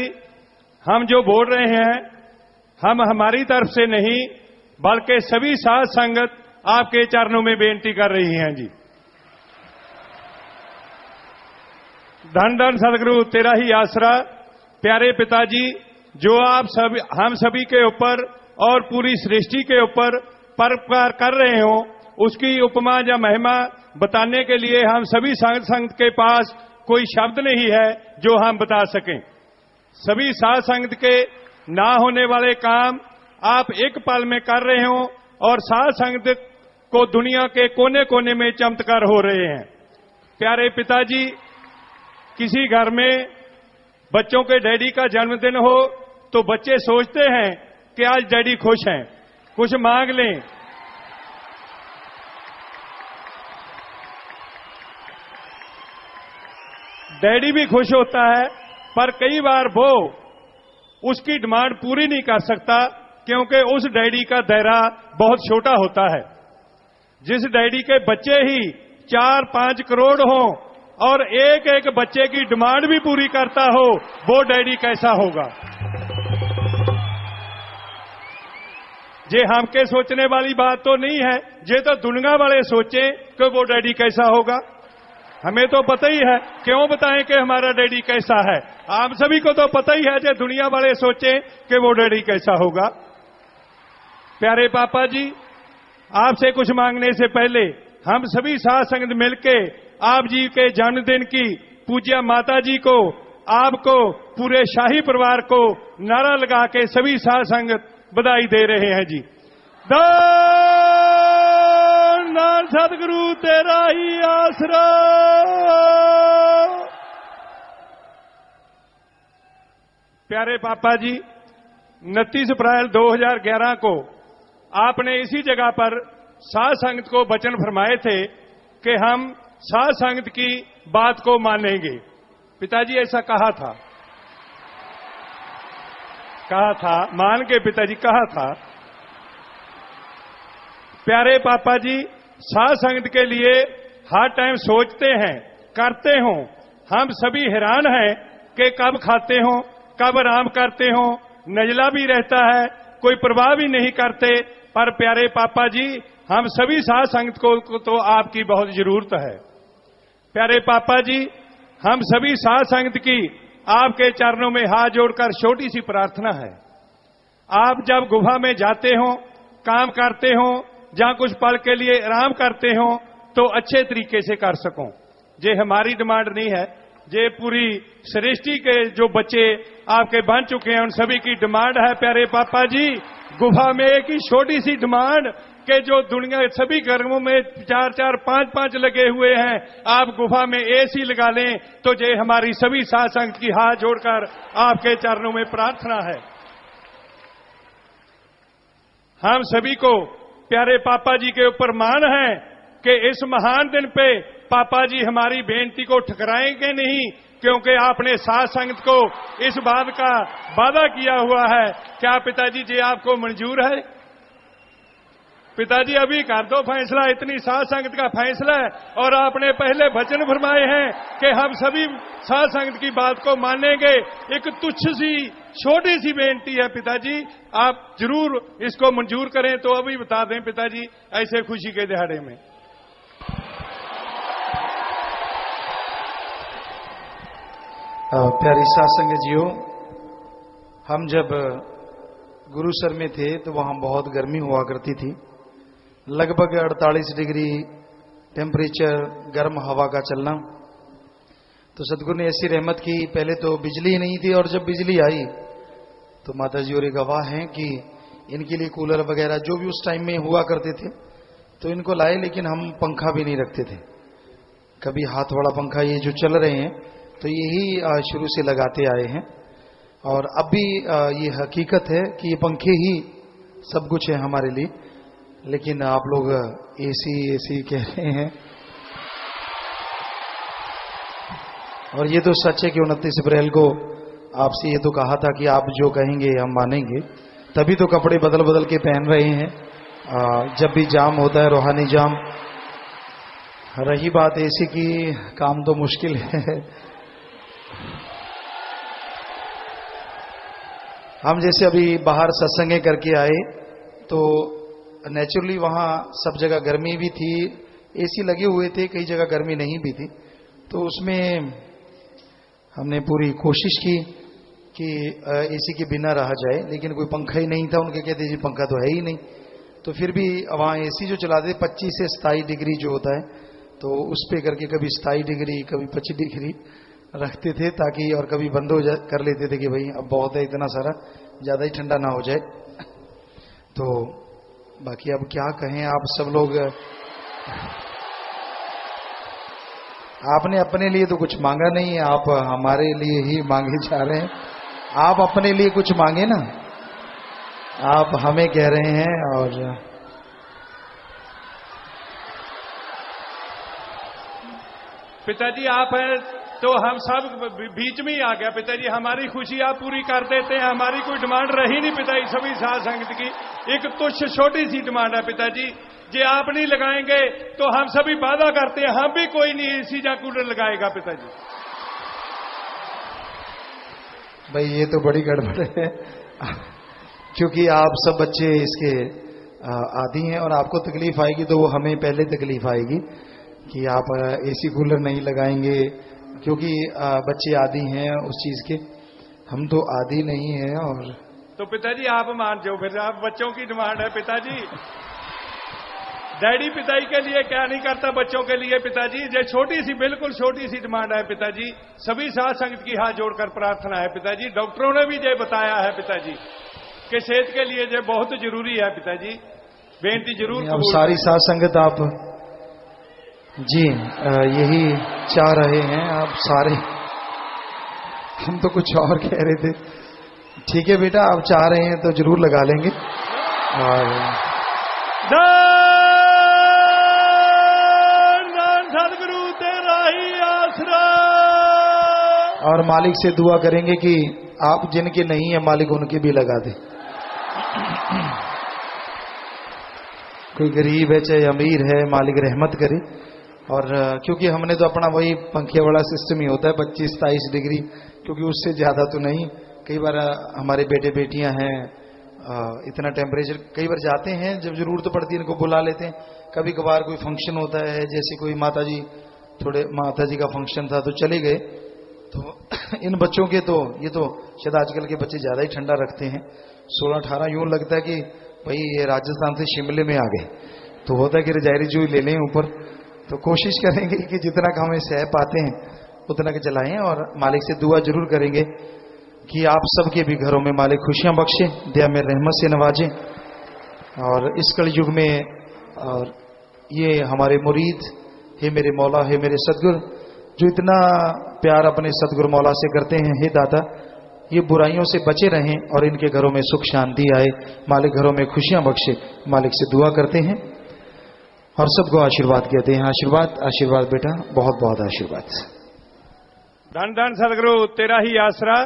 हम जो बोल रहे हैं हम हमारी तरफ से नहीं बल्कि सभी साध संगत आपके चरणों में बेनती कर रही हैं जी। धन धन सदगुरु तेरा ही आसरा। प्यारे पिताजी, जो आप सब हम सभी के ऊपर और पूरी सृष्टि के ऊपर परोपकार कर रहे हो, उसकी उपमा या महिमा बताने के लिए हम सभी साध संगत के पास कोई शब्द नहीं है जो हम बता सकें। सभी साध संगत के ना होने वाले काम आप एक पल में कर रहे हो और साध संगत को दुनिया के कोने कोने में चमत्कार हो रहे हैं। प्यारे पिताजी, किसी घर में बच्चों के डैडी का जन्मदिन हो तो बच्चे सोचते हैं कि आज डैडी खुश हैं, कुछ मांग लें। डैडी भी खुश होता है, पर कई बार वो उसकी डिमांड पूरी नहीं कर सकता क्योंकि उस डैडी का दायरा बहुत छोटा होता है। जिस डैडी के बच्चे ही 4-5 करोड़ हों और एक एक बच्चे की डिमांड भी पूरी करता हो, वो डैडी कैसा होगा? जे हमके सोचने वाली बात तो नहीं है, जे तो दुनिया वाले सोचे कि वो डैडी कैसा होगा। हमें तो पता ही है, क्यों बताएं कि हमारा डैडी कैसा है। आप सभी को तो पता ही है, जे दुनिया वाले सोचे कि वो डैडी कैसा होगा। प्यारे पापा जी, आपसे कुछ मांगने से पहले हम सभी साध संगत मिलके आप जी के जन्मदिन की पूज्य माता जी को, आपको, पूरे शाही परिवार को नारा लगा के सभी साध संगत बधाई दे रहे हैं जी। धन सदगुरु तेरा ही आसरा। प्यारे पापा जी, 29 अप्रैल 2011 को आपने इसी जगह पर साध संगत को वचन फरमाए थे कि हम साध संगत की बात को मानेंगे। पिताजी ऐसा कहा था, मान के पिताजी कहा था। प्यारे पापा जी, साध संगत के लिए हर टाइम सोचते हैं, करते हो। हम सभी हैरान हैं कि कब खाते हो, कब आराम करते हो, नजला भी रहता है, कोई परवाह भी नहीं करते। पर प्यारे पापा जी, हम सभी साध संगत को तो आपकी बहुत जरूरत है। प्यारे पापा जी, हम सभी साध संगत की आपके चरणों में हाथ जोड़कर छोटी सी प्रार्थना है। आप जब गुफा में जाते हो, काम करते हो, जहां कुछ पल के लिए आराम करते हो, तो अच्छे तरीके से कर सको। ये हमारी डिमांड नहीं है, ये पूरी सृष्टि के जो बच्चे आपके बन चुके हैं उन सभी की डिमांड है। प्यारे पापा जी, गुफा में एक ही छोटी सी डिमांड के जो दुनिया सभी घरों में 4-4, 5-5 लगे हुए हैं, आप गुफा में एसी लगा लें, तो ये हमारी सभी साध संगत की हाथ जोड़कर आपके चरणों में प्रार्थना है। हम सभी को प्यारे पापा जी के ऊपर मान है कि इस महान दिन पे पापा जी हमारी बेनती को ठुकराएंगे नहीं, क्योंकि आपने साध संगत को इस बात का वादा किया हुआ है। क्या पिताजी जी आपको मंजूर है? पिताजी अभी कर दो फैसला, इतनी साध संगत का फैसला है और आपने पहले वचन फरमाए हैं कि हम सभी साध संगत की बात को मानेंगे। एक तुच्छ सी छोटी सी बेनती है पिताजी, आप जरूर इसको मंजूर करें तो अभी बता दें पिताजी, ऐसे खुशी के दिहाड़े में। प्यारी साध संगत जियो, हम जब गुरुसर में थे तो वहां बहुत गर्मी हुआ करती थी, लगभग 48 डिग्री टेम्परेचर, गर्म हवा का चलना। तो सदगुरु ने ऐसी रहमत की, पहले तो बिजली ही नहीं थी और जब बिजली आई तो माता जी और गवाह हैं कि इनके लिए कूलर वगैरह जो भी उस टाइम में हुआ करते थे तो इनको लाए, लेकिन हम पंखा भी नहीं रखते थे कभी। हाथ वाला पंखा ये जो चल रहे हैं तो यही शुरू से लगाते आए हैं और अब भी ये हकीकत है कि ये पंखे ही सब कुछ है हमारे लिए। लेकिन आप लोग एसी कह रहे हैं और ये तो सच है कि 29 अप्रैल को आपसे ये तो कहा था कि आप जो कहेंगे हम मानेंगे, तभी तो कपड़े बदल बदल के पहन रहे हैं जब भी जाम होता है, रूहानी जाम। रही बात एसी की, काम तो मुश्किल है। हम जैसे अभी बाहर सत्संग करके आए तो नेचुरली वहां सब जगह गर्मी भी थी, एसी लगे हुए थे, कई जगह गर्मी नहीं भी थी। तो उसमें हमने पूरी कोशिश की कि एसी के बिना रहा जाए, लेकिन कोई पंखा ही नहीं था। उनके कहते जी पंखा तो है ही नहीं। तो फिर भी वहां एसी जो चलाते 25 से 27 डिग्री जो होता है, तो उस पे करके कभी 27 डिग्री कभी 25 डिग्री रखते थे ताकि, और कभी बंद हो कर लेते थे कि भाई अब बहुत है, इतना सारा ज़्यादा ही ठंडा ना हो जाए। तो बाकी अब क्या कहें, आप सब लोग, आपने अपने लिए तो कुछ मांगा नहीं है, आप हमारे लिए ही मांगे जा रहे हैं। आप अपने लिए कुछ मांगे ना, आप हमें कह रहे हैं। और पिताजी आप हैं तो हम सब बीच में ही आ गया पिताजी, हमारी खुशी आप पूरी कर देते हैं, हमारी कोई डिमांड रही नहीं पिताजी सभी साध संगत की, एक तुच्छ छोटी सी डिमांड है पिताजी, जे आप नहीं लगाएंगे तो हम सभी वादा करते हैं हम भी कोई नहीं एसी या कूलर लगाएगा पिताजी। भाई ये तो बड़ी गड़बड़ है, क्योंकि आप सब बच्चे इसके आदी हैं और आपको तकलीफ आएगी तो वो हमें पहले तकलीफ आएगी कि आप एसी कूलर नहीं लगाएंगे, क्योंकि बच्चे आदी हैं उस चीज के, हम तो आदी नहीं हैं। और तो पिताजी आप मान जाओ फिर, आप बच्चों की डिमांड है पिताजी, डैडी पिताजी के लिए क्या नहीं करता बच्चों के लिए पिताजी, ये छोटी सी बिल्कुल छोटी सी डिमांड है पिताजी, सभी साध संगत की हाथ जोड़कर प्रार्थना है पिताजी, डॉक्टरों ने भी ये बताया है पिताजी कि सेहत के लिए ये बहुत जरूरी है पिताजी, बेनती जरूर। अब सारी साध संगत आप जी यही चाह रहे हैं, आप सारे, हम तो कुछ और कह रहे थे। ठीक है बेटा, आप चाह रहे हैं तो जरूर लगा लेंगे। और सदगुरु तेरा ही आसरा, और मालिक से दुआ करेंगे कि आप जिनके नहीं है मालिक उनके भी लगा दे। कोई गरीब है चाहे अमीर है, मालिक रहमत करे। और क्योंकि हमने तो अपना वही पंखे वाला सिस्टम ही होता है 25-27 डिग्री, क्योंकि उससे ज्यादा तो नहीं। कई बार हमारे बेटे बेटियां हैं, इतना टेम्परेचर, कई बार जाते हैं जब जरूरत पड़ती है इनको बुला लेते हैं। कभी कभार कोई फंक्शन होता है, जैसे कोई माताजी, थोड़े माताजी का फंक्शन था तो चले गए। तो इन बच्चों के तो ये तो शायद आजकल के बच्चे ज्यादा ही ठंडा रखते हैं, 16-18 यूं लगता है कि भाई ये राजस्थान से शिमले में आ गए। तो होता है कि रजाई रजूई ले लें ऊपर। तो कोशिश करेंगे कि जितना का हमें सह पाते हैं उतना के चलाएं, और मालिक से दुआ जरूर करेंगे कि आप सबके भी घरों में मालिक खुशियां बख्शे, दया में रहमत से नवाजे। और इस कल युग में, और ये हमारे मुरीद, हे मेरे मौला, हे मेरे सदगुरु, जो इतना प्यार अपने सदगुरु मौला से करते हैं, हे दाता ये बुराइयों से बचे रहें और इनके घरों में सुख शांति आए, मालिक घरों में खुशियां बख्शे। मालिक से दुआ करते हैं और सबको आशीर्वाद कहते हैं। आशीर्वाद, आशीर्वाद बेटा, बहुत बहुत आशीर्वाद। धन धन सदगुरु तेरा ही आसरा।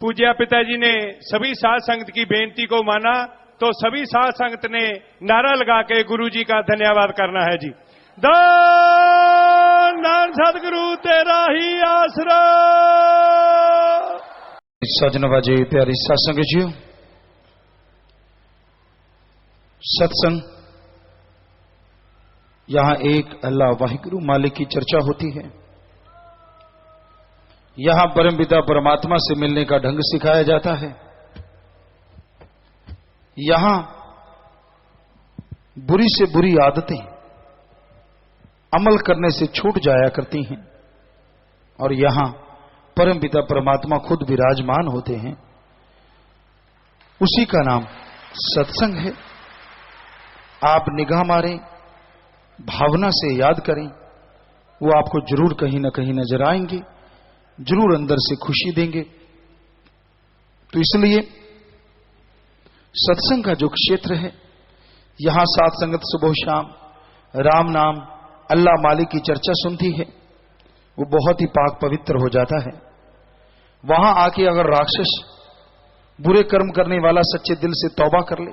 पूज्य पिताजी ने सभी साध संगत की बेनती को माना, तो सभी साध संगत ने नारा लगा के गुरु जी का धन्यवाद करना है जी। धन धन सदगुरु तेरा ही आसरा। सजनवा जी, प्यारी सत्संग जी, सत्संग यहां एक अल्लाह वाहिगुरु मालिक की चर्चा होती है। यहां परम पिता परमात्मा से मिलने का ढंग सिखाया जाता है। यहां बुरी से बुरी आदतें अमल करने से छूट जाया करती हैं, और यहां परम पिता परमात्मा खुद विराजमान होते हैं। उसी का नाम सत्संग है। आप निगाह मारें, भावना से याद करें, वो आपको जरूर कहीं ना कहीं नजर आएंगे, जरूर अंदर से खुशी देंगे। तो इसलिए सत्संग का जो क्षेत्र है, यहां साथ संगत सुबह शाम राम नाम अल्लाह मालिक की चर्चा सुनती है, वो बहुत ही पाक पवित्र हो जाता है। वहां आके अगर राक्षस, बुरे कर्म करने वाला सच्चे दिल से तौबा कर ले,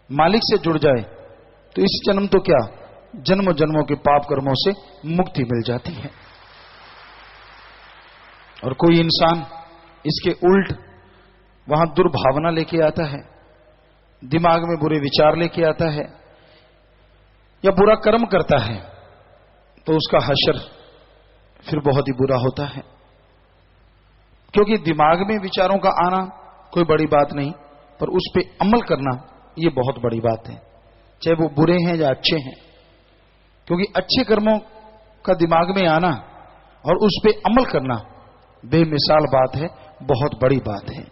मालिक से जुड़ जाए, तो इस जन्म तो क्या, जन्मों जन्मों के पाप कर्मों से मुक्ति मिल जाती है। और कोई इंसान इसके उल्ट वहां दुर्भावना लेके आता है, दिमाग में बुरे विचार लेके आता है, या बुरा कर्म करता है, तो उसका हशर फिर बहुत ही बुरा होता है। क्योंकि दिमाग में विचारों का आना कोई बड़ी बात नहीं, पर उस पे अमल करना ये बहुत बड़ी बात है, चाहे वो बुरे हैं या अच्छे हैं। क्योंकि अच्छे कर्मों का दिमाग में आना और उस पे अमल करना बेमिसाल बात है, बहुत बड़ी बात है।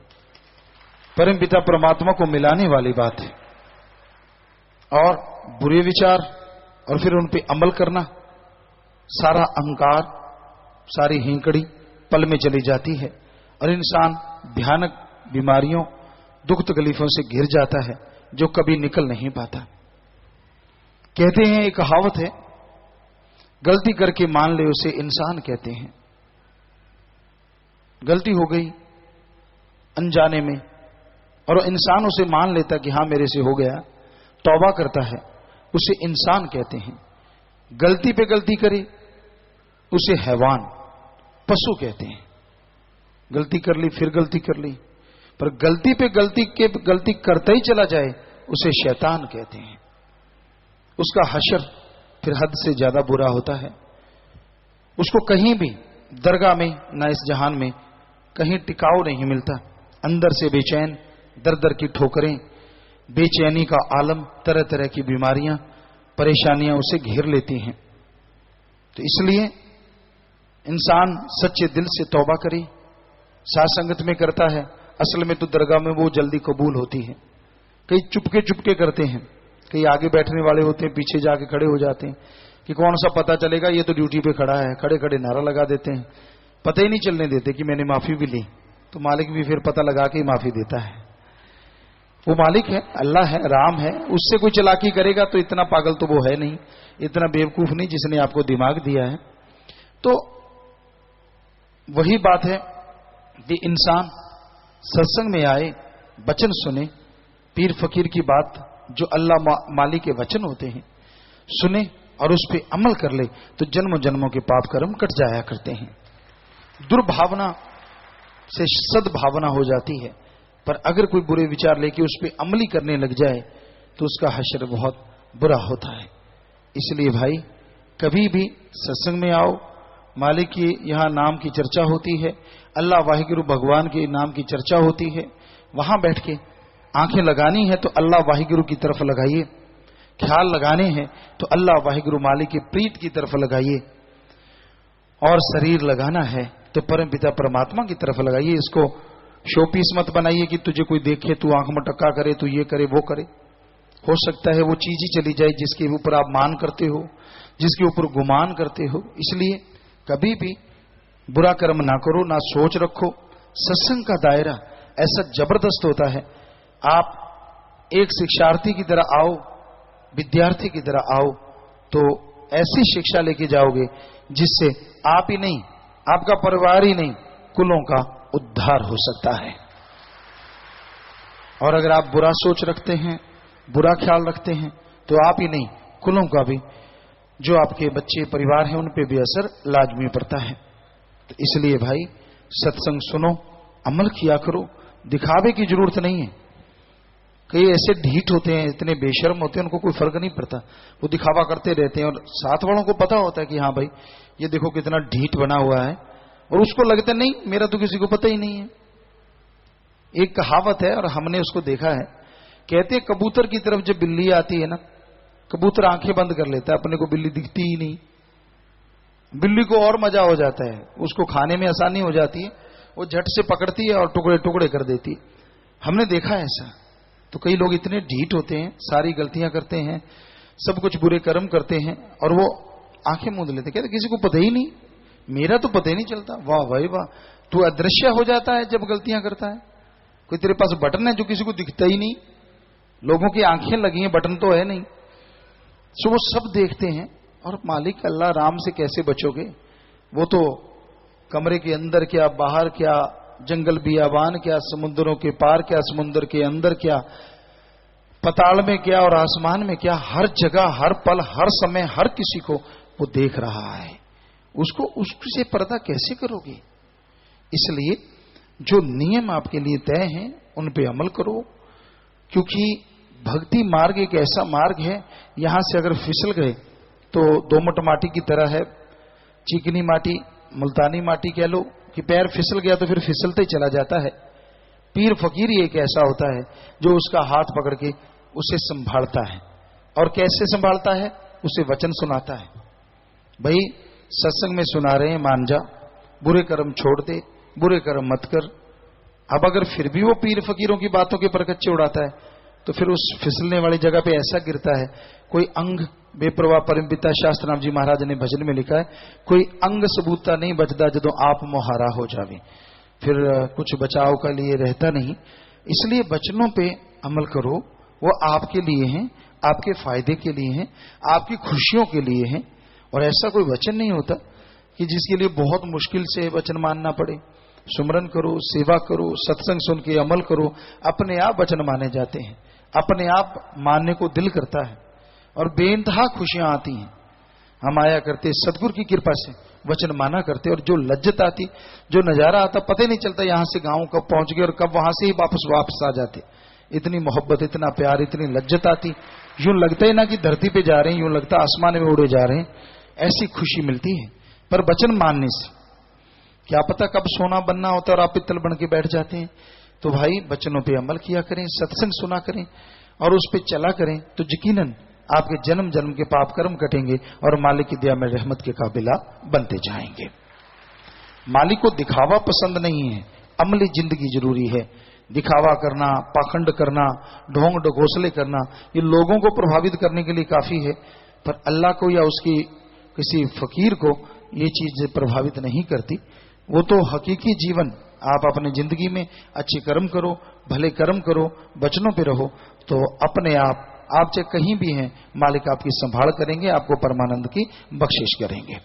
परम पिता परमात्मा को मिलाने वाली बात है। और बुरे विचार और फिर उन पे अमल करना, सारा अहंकार, सारी हिंकड़ी पल में चली जाती है और इंसान भयानक बीमारियों, दुख तकलीफों से घिर जाता है जो कभी निकल नहीं पाता। कहते हैं, एक कहावत है, गलती करके मान ले उसे इंसान कहते हैं। गलती हो गई अनजाने में और इंसान उसे मान लेता कि हां मेरे से हो गया, तौबा करता है, उसे इंसान कहते हैं। गलती पे गलती करे उसे हैवान, पशु कहते हैं। गलती कर ली फिर गलती कर ली, पर गलती पे गलती करता ही चला जाए उसे शैतान कहते हैं। उसका हशर फिर हद से ज्यादा बुरा होता है। उसको कहीं भी दरगाह में ना इस जहान में कहीं टिकाव नहीं मिलता। अंदर से बेचैन, दर दर की ठोकरें, बेचैनी का आलम, तरह तरह की बीमारियां, परेशानियां उसे घेर लेती हैं। तो इसलिए इंसान सच्चे दिल से तौबा करे। साथ संगत में करता है, असल में तो दरगाह में वो जल्दी कबूल होती है। कई चुपके चुपके करते हैं, कई आगे बैठने वाले होते हैं, पीछे जाके खड़े हो जाते हैं कि कौन सा पता चलेगा, ये तो ड्यूटी पे खड़ा है। खड़े खड़े नारा लगा देते हैं, पता ही नहीं चलने देते कि मैंने माफी भी ली। तो मालिक भी फिर पता लगा के ही माफी देता है। वो मालिक है, अल्लाह है, राम है। उससे कोई चालाकी करेगा तो इतना पागल तो वो है नहीं, इतना बेवकूफ नहीं जिसने आपको दिमाग दिया है। तो वही बात है कि इंसान सत्संग में आए, वचन सुने, पीर फकीर की बात जो अल्लाह मालिक के वचन होते हैं सुने और उस पर अमल कर ले तो जन्मों जन्मों के पाप कर्म कट जाया करते हैं। दुर्भावना से सद्भावना हो जाती है। पर अगर कोई बुरे विचार लेके उस पर अमली करने लग जाए तो उसका हश्र बहुत बुरा होता है। इसलिए भाई, कभी भी सत्संग में आओ, मालिक की यहां नाम की चर्चा होती है, अल्लाह वाहिगुरु भगवान के नाम की चर्चा होती है, वहां बैठ के आंखें लगानी है तो अल्लाह वाहिगुरु की तरफ लगाइए, ख्याल लगाने हैं तो अल्लाह वाहिगुरु मालिक की प्रीत की तरफ लगाइए, और शरीर लगाना है तो परम पिता परमात्मा की तरफ लगाइए। इसको शोपीस मत बनाइए कि तुझे कोई देखे, तू आंख मटक्का करे, तू ये करे वो करे। हो सकता है वो चीज ही चली जाए जिसके ऊपर आप मान करते हो, जिसके ऊपर गुमान करते हो। इसलिए कभी भी बुरा कर्म ना करो, ना सोच रखो। सत्संग का दायरा ऐसा जबरदस्त होता है। आप एक शिक्षार्थी की तरह आओ, विद्यार्थी की तरह आओ, तो ऐसी शिक्षा लेके जाओगे जिससे आप ही नहीं, आपका परिवार ही नहीं, कुलों का उद्धार हो सकता है। और अगर आप बुरा सोच रखते हैं, बुरा ख्याल रखते हैं, तो आप ही नहीं, कुलों का भी, जो आपके बच्चे परिवार हैं, उन पे भी असर लाजमी पड़ता है। तो इसलिए भाई, सत्संग सुनो, अमल किया करो, दिखावे की जरूरत नहीं है। कई ऐसे ढीठ होते हैं, इतने बेशर्म होते हैं, उनको कोई फर्क नहीं पड़ता, वो दिखावा करते रहते हैं। और साथ वालों को पता होता है कि हाँ भाई, ये देखो कितना ढीठ बना हुआ है, और उसको लगता नहीं मेरा तो किसी को पता ही नहीं है। एक कहावत है और हमने उसको देखा है, कहते हैं कबूतर की तरफ जब बिल्ली आती है ना, कबूतर आंखें बंद कर लेता है, अपने को बिल्ली दिखती ही नहीं। बिल्ली को और मजा हो जाता है, उसको खाने में आसानी हो जाती है, वो झट से पकड़ती है और टुकड़े टुकड़े कर देती है। हमने देखा ऐसा। तो कई लोग इतने ढीठ होते हैं, सारी गलतियां करते हैं, सब कुछ बुरे कर्म करते हैं, और वो आंखें मूंद लेते, कहते किसी को पता ही नहीं, मेरा तो पता ही नहीं चलता। वाह भाई वाह, तू अदृश्य हो जाता है जब गलतियां करता है। कोई तेरे पास बटन है जो किसी को दिखता ही नहीं, लोगों की आंखें लगी हैं, बटन तो है नहीं। सो वो सब देखते हैं, और मालिक अल्लाह राम से कैसे बचोगे? वो तो कमरे के अंदर क्या, बाहर क्या, जंगल बियाबान क्या, समुद्रों के पार क्या, समुद्र के अंदर क्या, पताल में क्या और आसमान में क्या, हर जगह, हर पल, हर समय, हर किसी को वो देख रहा है। उसको उससे पर्दा कैसे करोगे? इसलिए जो नियम आपके लिए तय हैं उन पे अमल करो, क्योंकि भक्ति मार्ग एक ऐसा मार्ग है, यहां से अगर फिसल गए तो दोमट माटी की तरह है, चिकनी माटी, मुल्तानी माटी कह लो, कि पैर फिसल गया तो फिर फिसलते ही चला जाता है। पीर फकीर ही एक ऐसा होता है जो उसका हाथ पकड़ के उसे संभालता है। और कैसे संभालता है? उसे वचन सुनाता है। भाई सत्संग में सुना रहे हैं, मान जा, बुरे कर्म छोड़ दे, बुरे कर्म मत कर, अब अगर फिर भी वो पीर फकीरों की बातों के परकच्चे उड़ाता है तो फिर उस फिसलने वाली जगह पे ऐसा गिरता है, कोई अंग बेप्रवाह परमपिता शास्त्र नाम जी महाराज ने भजन में लिखा है, कोई अंग सबूता नहीं बचता जदों आप मोहारा हो जावे, फिर कुछ बचाव का लिए रहता नहीं। इसलिए वचनों पे अमल करो, वो आपके लिए हैं, आपके फायदे के लिए हैं, आपकी खुशियों के लिए हैं। और ऐसा कोई वचन नहीं होता कि जिसके लिए बहुत मुश्किल से वचन मानना पड़े। सुमरन करो, सेवा करो, सत्संग सुन के अमल करो, अपने आप वचन माने जाते हैं, अपने आप मानने को दिल करता है और बेइंतहा खुशियां आती हैं। हम आया करते सदगुरु की कृपा से, वचन माना करते, और जो लज्जत आती, जो नजारा आता, पता ही नहीं चलता यहां से गांव कब पहुंच गए और कब वहां से ही वापस आ जाते। इतनी मोहब्बत, इतना प्यार, इतनी लज्जत आती, यूं लगता ही ना कि धरती पे जा रहे हैं, यूं लगता आसमान में उड़े जा रहे हैं। ऐसी खुशी मिलती है। पर वचन मानने से क्या पता कब सोना बनना होता है और आप पित्तल बन के बैठ जाते हैं। तो भाई वचनों पे अमल किया करें, सत्संग सुना करें और उस पे चला करें, तो यकीनन आपके जन्म जन्म के पाप कर्म कटेंगे और मालिक की दया में रहमत के काबिला बनते जाएंगे। मालिक को दिखावा पसंद नहीं है, अमली जिंदगी जरूरी है। दिखावा करना, पाखंड करना, ढोंग ढकोसले करना, ये लोगों को प्रभावित करने के लिए काफी है, पर अल्लाह को या उसकी किसी फकीर को ये चीज प्रभावित नहीं करती। वो तो हकीकी जीवन, आप अपने जिंदगी में अच्छे कर्म करो, भले कर्म करो, वचनों पे रहो, तो अपने आप चाहे कहीं भी हैं, मालिक आपकी संभाल करेंगे, आपको परमानंद की बख्शिश करेंगे।